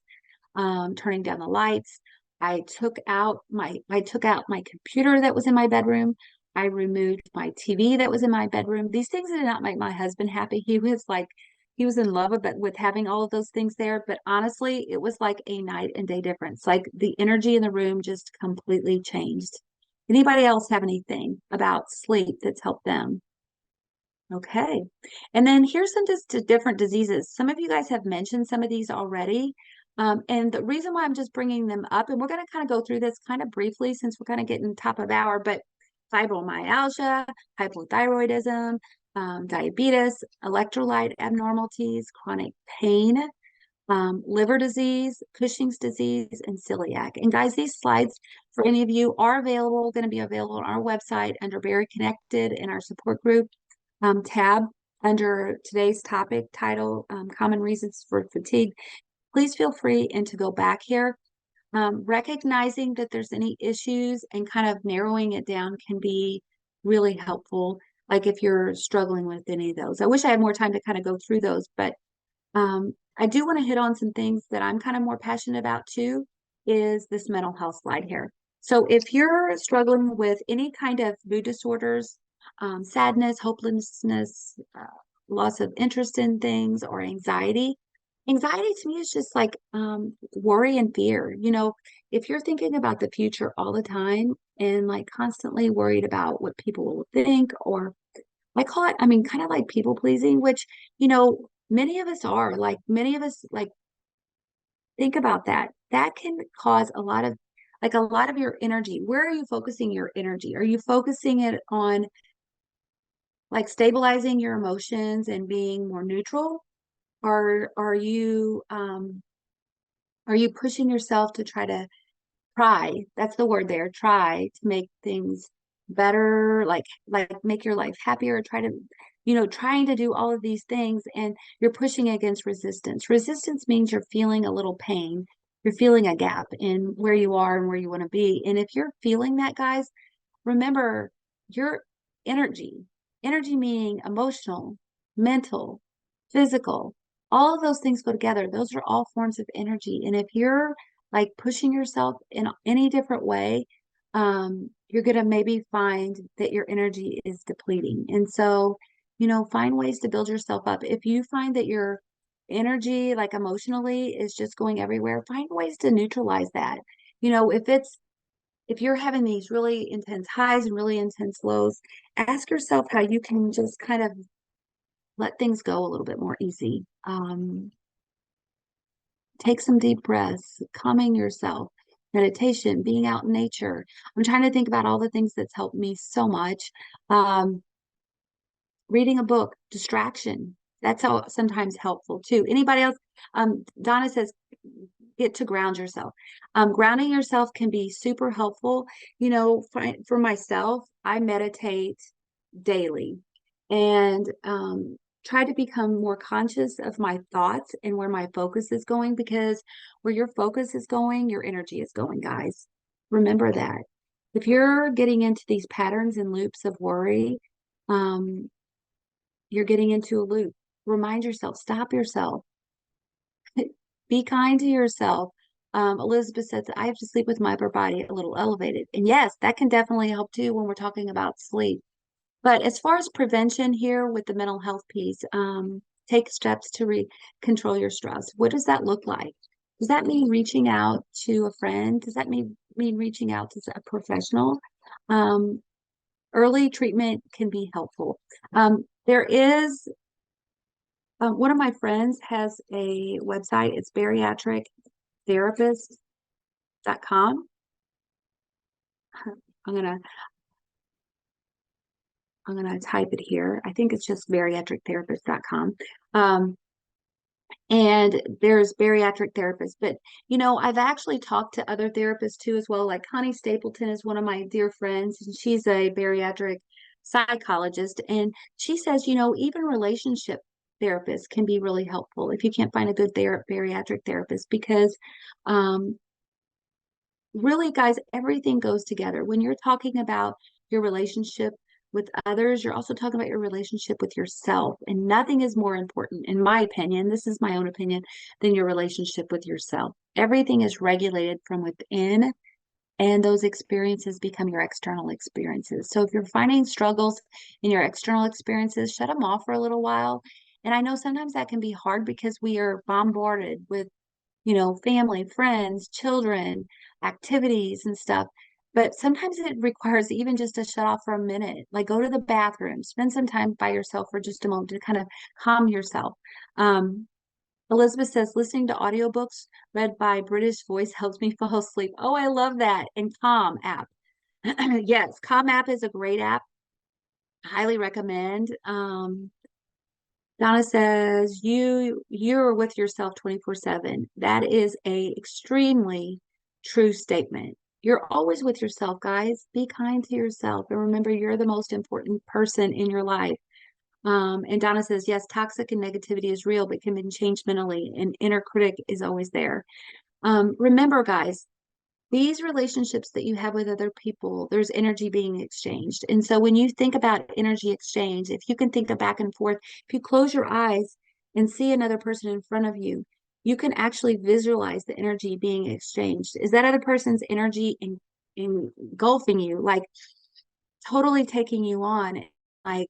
turning down the lights. I took out my computer that was in my bedroom. I removed my TV that was in my bedroom. These things did not make my husband happy. He was in love with having all of those things there. But honestly, it was like a night and day difference. Like the energy in the room just completely changed. Anybody else have anything about sleep that's helped them? Okay. And then here's some just different diseases. Some of you guys have mentioned some of these already. And the reason why I'm just bringing them up, and we're going to kind of go through this kind of briefly since we're kind of getting top of hour, but fibromyalgia, hypothyroidism, diabetes, electrolyte abnormalities, chronic pain, liver disease, Cushing's disease, and celiac. And guys, these slides for any of you are available, going to be available on our website under Very Connected in our support group tab under today's topic title, Common Reasons for Fatigue. Please feel free and to go back here. Recognizing that there's any issues and kind of narrowing it down can be really helpful. Like if you're struggling with any of those. I wish I had more time to kind of go through those, but I do want to hit on some things that I'm kind of more passionate about too, is this mental health slide here. So if you're struggling with any kind of mood disorders, sadness, hopelessness, loss of interest in things, or anxiety to me is just like worry and fear. If you're thinking about the future all the time and like constantly worried about what people will think, or I call it, I mean, kind of like people pleasing, which, many of us are like, many of us like, think about that. That can cause a lot of your energy. Where are you focusing your energy? Are you focusing it on like stabilizing your emotions and being more neutral? Or are you pushing yourself to try, that's the word there, try to make things better, like make your life happier, trying to do all of these things, and you're pushing against resistance. Resistance means you're feeling a little pain. You're feeling a gap in where you are and where you want to be. And if you're feeling that, guys, remember your energy, energy meaning emotional, mental, physical, all of those things go together. Those are all forms of energy. And if you're like pushing yourself in any different way, you're going to maybe find that your energy is depleting. And so, find ways to build yourself up. If you find that your energy, like emotionally, is just going everywhere, find ways to neutralize that. If you're having these really intense highs and really intense lows, ask yourself how you can just kind of let things go a little bit more easy. Take some deep breaths, calming yourself, meditation, being out in nature. I'm trying to think about all the things that's helped me so much. Um, Reading a book, distraction. That's all sometimes helpful too. Anybody else? Donna says, get to ground yourself. Grounding yourself can be super helpful. For myself, I meditate daily and try to become more conscious of my thoughts and where my focus is going, because where your focus is going, your energy is going, guys. Remember that. If you're getting into these patterns and loops of worry, um, you're getting into a loop. Remind yourself, stop yourself, be kind to yourself. Elizabeth says, I have to sleep with my upper body a little elevated. And yes, that can definitely help too when we're talking about sleep. But as far as prevention here with the mental health piece, take steps to control your stress. What does that look like? Does that mean reaching out to a friend? Does that mean reaching out to a professional? Um, Early treatment can be helpful. There is One of my friends has a website. It's bariatrictherapist.com. I'm gonna I'm gonna type it here. I think it's just bariatrictherapist.com. Um, and there's bariatric therapists, but I've actually talked to other therapists too as well. Like Connie Stapleton is one of my dear friends, and she's a bariatric psychologist, and she says, even relationship therapists can be really helpful if you can't find a good bariatric therapist because um, really, guys, everything goes together. When you're talking about your relationship with others, you're also talking about your relationship with yourself. And nothing is more important, in my opinion, this is my own opinion, than your relationship with yourself. Everything is regulated from within, and those experiences become your external experiences. So if you're finding struggles in your external experiences, shut them off for a little while. And I know sometimes that can be hard because we are bombarded with family, friends, children, activities and stuff. But sometimes it requires even just to shut off for a minute, like go to the bathroom, spend some time by yourself for just a moment to kind of calm yourself. Um, Elizabeth says, listening to audiobooks read by British voice helps me fall asleep. Oh, I love that. And Calm app. Yes, Calm app is a great app. Highly recommend. Donna says you're with yourself 24/7. That is a extremely true statement. You're always with yourself, guys. Be kind to yourself and remember you're the most important person in your life. And Donna says, yes, toxic and negativity is real, but can be changed mentally, and inner critic is always there. Remember, guys, these relationships that you have with other people, there's energy being exchanged. And so when you think about energy exchange, if you can think of back and forth, if you close your eyes and see another person in front of you, you can actually visualize the energy being exchanged. Is that other person's energy engulfing you, like totally taking you on, like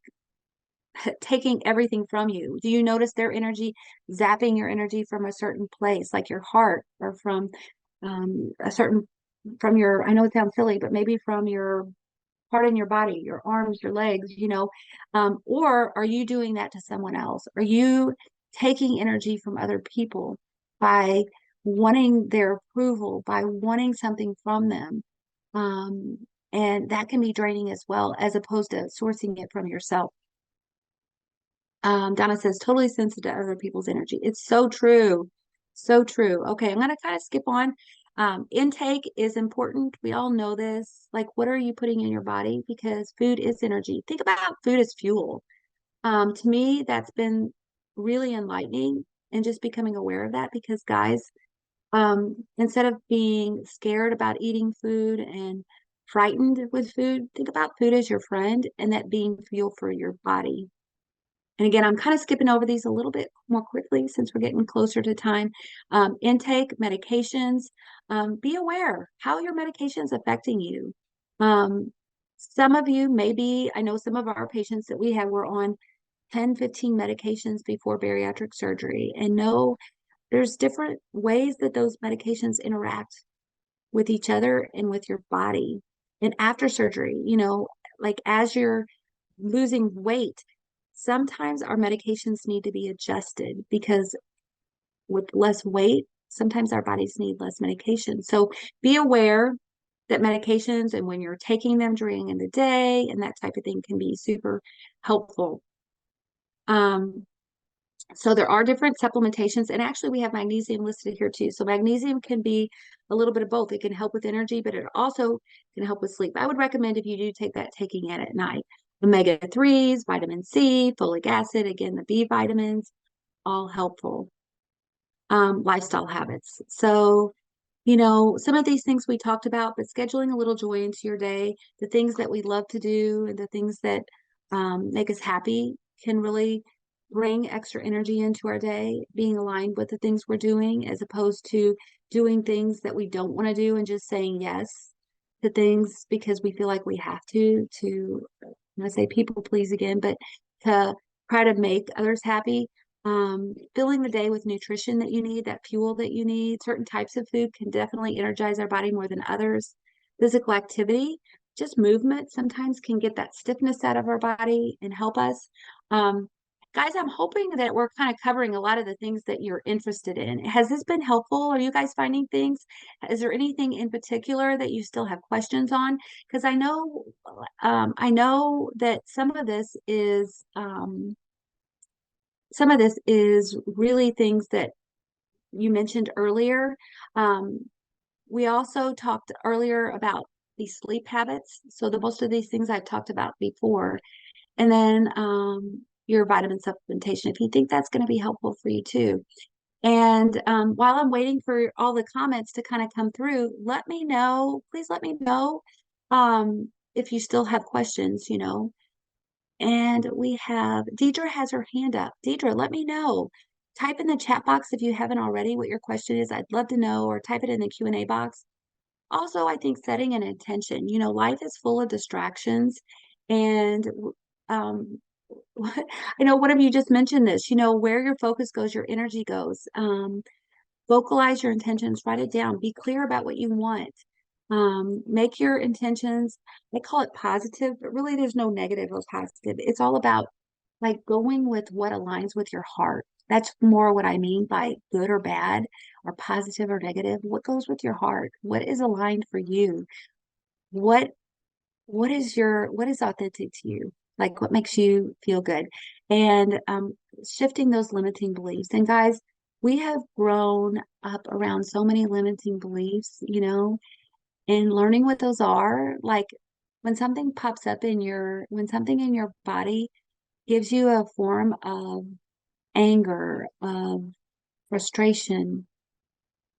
taking everything from you? Do you notice their energy zapping your energy from a certain place, like your heart, or from a certain from your, I know it sounds silly, but maybe from your part in your body, your arms, your legs, or are you doing that to someone else? Are you taking energy from other people by wanting their approval, by wanting something from them? Um, and that can be draining as well, as opposed to sourcing it from yourself. Donna says, totally sensitive to other people's energy. It's so true. So true. Okay, I'm going to kind of skip on. Intake is important. We all know this. Like, what are you putting in your body? Because food is energy. Think about food as fuel. To me, that's been really enlightening and just becoming aware of that because, guys, instead of being scared about eating food and frightened with food, think about food as your friend and that being fuel for your body. And again, I'm kind of skipping over these a little bit more quickly since we're getting closer to time. Intake, medications, be aware how your medications affecting you. Some of you, maybe, I know some of our patients that we have were on 10, 15 medications before bariatric surgery. And no, there's different ways that those medications interact with each other and with your body. And after surgery, like as you're losing weight, sometimes our medications need to be adjusted because with less weight, sometimes our bodies need less medication. So be aware that medications and when you're taking them during in the day and that type of thing can be super helpful. Um, so there are different supplementations, and actually we have magnesium listed here too. So magnesium can be a little bit of both. It can help with energy, but it also can help with sleep. I would recommend if you do take that, taking it at night. Omega-3s, vitamin C, folic acid, again, the B vitamins, all helpful. Lifestyle habits. So, some of these things we talked about, but scheduling a little joy into your day, the things that we love to do and the things that make us happy can really bring extra energy into our day, being aligned with the things we're doing as opposed to doing things that we don't want to do and just saying yes to things because we feel like we have I'm going to say people please again, but to try to make others happy. Filling the day with nutrition that you need, that fuel that you need. Certain types of food can definitely energize our body more than others. Physical activity, just movement sometimes can get that stiffness out of our body and help us. guys, I'm hoping that we're kind of covering a lot of the things that you're interested in. Has this been helpful? Are you guys finding things? Is there anything in particular that you still have questions on? Because I know that some of this is really things that you mentioned earlier. Um, we also talked earlier about these sleep habits. So the most of these things I've talked about before. And then your vitamin supplementation, if you think that's going to be helpful for you too. And while I'm waiting for all the comments to kind of come through, let me know, please let me know if you still have questions, you know. And we have Deidre has her hand up. Deidre, let me know. Type in the chat box if you haven't already what your question is. I'd love to know, or type it in the Q&A box. Also, I think setting an intention, you know, life is full of distractions. And um, I know one of you just mentioned this, you know, where your focus goes, your energy goes. Vocalize your intentions, write it down, be clear about what you want. Make your intentions, I call it positive, but really there's no negative or positive. It's all about like going with what aligns with your heart. That's more what I mean by good or bad or positive or negative. What goes with your heart? What is aligned for you? What what is authentic to you? Like what makes you feel good? And shifting those limiting beliefs. And guys, we have grown up around so many limiting beliefs, you know, and learning what those are, like when something pops up when something in your body gives you a form of anger, of frustration,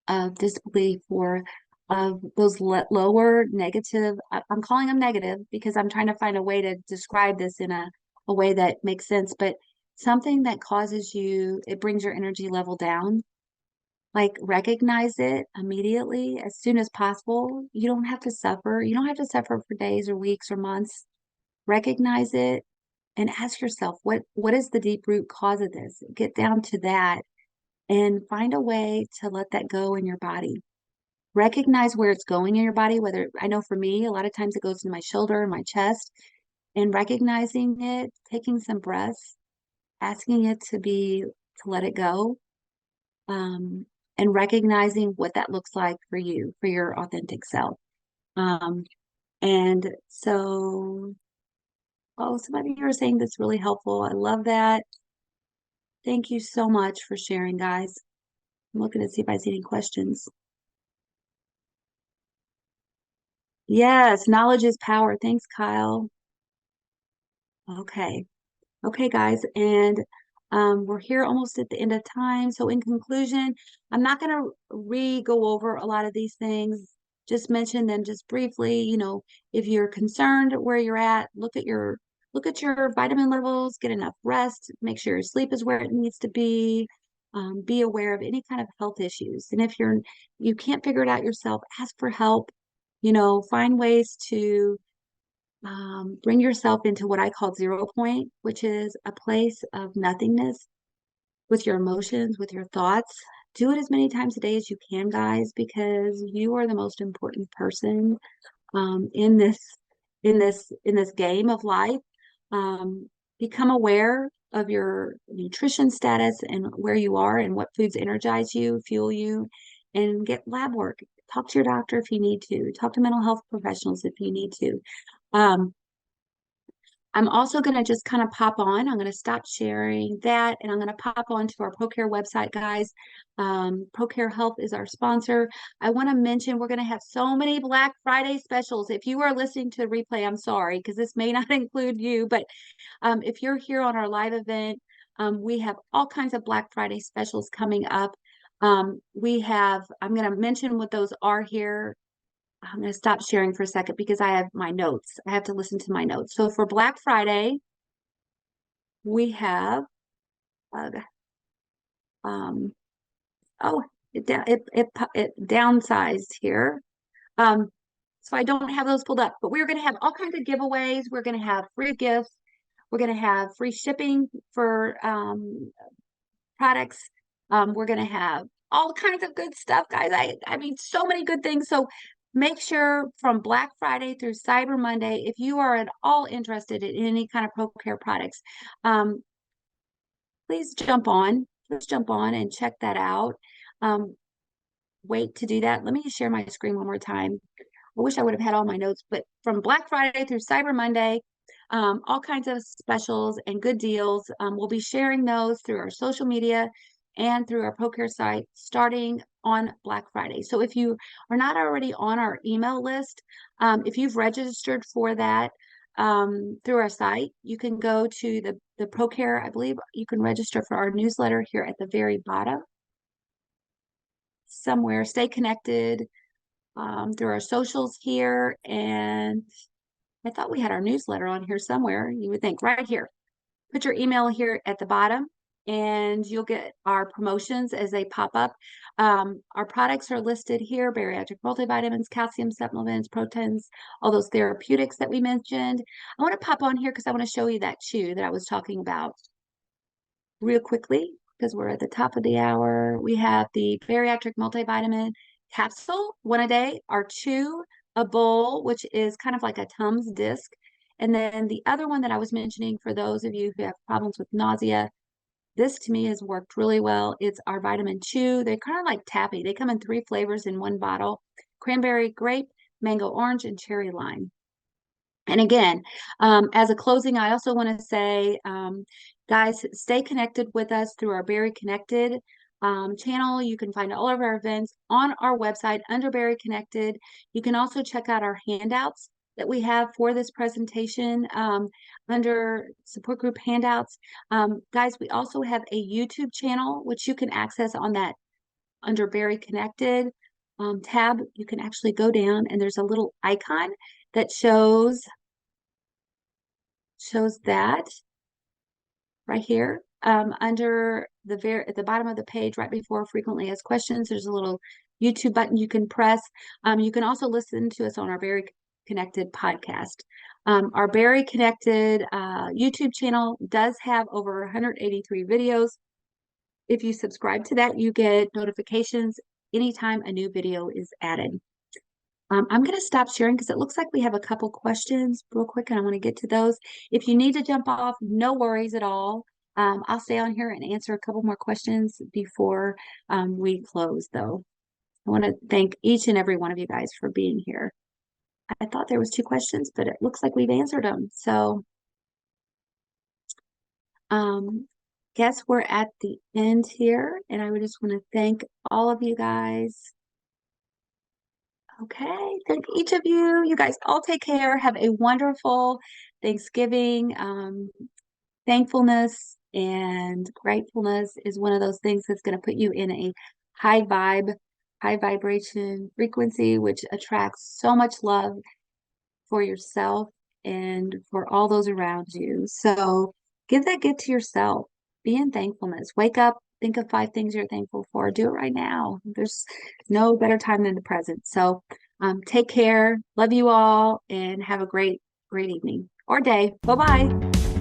of disbelief, or of those lower negative, I'm calling them negative because I'm trying to find a way to describe this in a way that makes sense, but something that causes you, it brings your energy level down. Like recognize it immediately as soon as possible. You don't have to suffer. You don't have to suffer for days or weeks or months. Recognize it and ask yourself, what is the deep root cause of this? Get down to that and find a way to let that go in your body. Recognize where it's going in your body, whether I know for me, a lot of times it goes in my shoulder and my chest, and recognizing it, taking some breaths, asking it to let it go, um, and recognizing what that looks like for you, for your authentic self. Um, and so, oh, some of you are saying that's really helpful. I love that. Thank you so much for sharing, guys. I'm looking to see if I see any questions. Yes, knowledge is power. Thanks, Kyle. Okay. Okay, guys, and we're here almost at the end of time. So in conclusion, I'm not going to go over a lot of these things, just mention them just briefly. You know, if you're concerned where you're at, look at your vitamin levels, get enough rest, make sure your sleep is where it needs to be aware of any kind of health issues. And if you can't figure it out yourself, ask for help. You know, find ways to bring yourself into what I call 0 point, which is a place of nothingness with your emotions, with your thoughts. Do it as many times a day as you can, guys, because you are the most important person in this game of life. Um, become aware of your nutrition status and where you are and what foods energize you, fuel you, and get lab work. Talk to your doctor if you need to. Talk to mental health professionals if you need to. Um, I'm also going to just kind of pop on. I'm going to stop sharing that and I'm going to pop on to our ProCare website, guys. ProCare Health is our sponsor. I want to mention we're going to have so many Black Friday specials. If you are listening to the replay, I'm sorry because this may not include you, but if you're here on our live event, we have all kinds of Black Friday specials coming up. I'm going to mention what those are here. I'm going to stop sharing for a second because I have my notes. I have to listen to my notes. So for Black Friday, we have, uh, um, oh, it downsized here. So I don't have those pulled up, but we're going to have all kinds of giveaways. We're going to have free gifts. We're going to have free shipping for products. We're going to have all kinds of good stuff, guys. I mean, so many good things. So make sure from Black Friday through Cyber Monday, if you are at all interested in any kind of ProCare products, um, please jump on. Let's jump on and check that out. Um, Wait to do that. Let me just share my screen one more time. I wish I would have had all my notes, but from Black Friday through Cyber Monday, all kinds of specials and good deals. We'll be sharing those through our social media and through our ProCare site starting on Black Friday. So if you are not already on our email list, if you've registered for that through our site, you can go to the ProCare. I believe you can register for our newsletter here at the very bottom somewhere. Stay connected through our socials here. And I thought we had our newsletter on here somewhere. You would think right here. Put your email here at the bottom and you'll get our promotions as they pop up. Our products are listed here: bariatric multivitamins, calcium supplements, proteins, all those therapeutics that we mentioned. I want to pop on here because I want to show you that chew that I was talking about real quickly because we're at the top of the hour. We have the bariatric multivitamin capsule, one a day, our chew, a bowl, which is kind of like a Tums disc. And then the other one that I was mentioning for those of you who have problems with nausea, this to me has worked really well. It's our vitamin chew. They're kind of like taffy. They come in 3 flavors in one bottle: cranberry, grape, mango, orange, and cherry lime. And again, as a closing, I also want to say, guys, stay connected with us through our Berry Connected channel. You can find all of our events on our website under Berry Connected. You can also check out our handouts that we have for this presentation under support group handouts. Guys, we also have a YouTube channel, which you can access on that under Berry Connected tab. You can actually go down and there's a little icon that shows that right here under at the bottom of the page right before frequently asked questions. There's a little YouTube button you can press. You can also listen to us on our Berry Connected podcast. Our Berry Connected YouTube channel does have over 183 videos. If you subscribe to that, you get notifications anytime a new video is added. I'm going to stop sharing because it looks like we have a couple questions real quick, and I want to get to those. If you need to jump off, no worries at all. I'll stay on here and answer a couple more questions before we close, though. I want to thank each and every one of you guys for being here. I thought there was 2 questions, but it looks like we've answered them. So, guess we're at the end here, and I would just want to thank all of you guys. Okay, thank each of you. You guys all take care. Have a wonderful Thanksgiving. Thankfulness and gratefulness is one of those things that's going to put you in a high vibration frequency, which attracts so much love for yourself and for all those around you. So give that gift to yourself. Be in thankfulness. Wake up, think of 5 things you're thankful for. Do it right now. There's no better time than the present. So take care. Love you all and have a great evening or day. Bye-bye.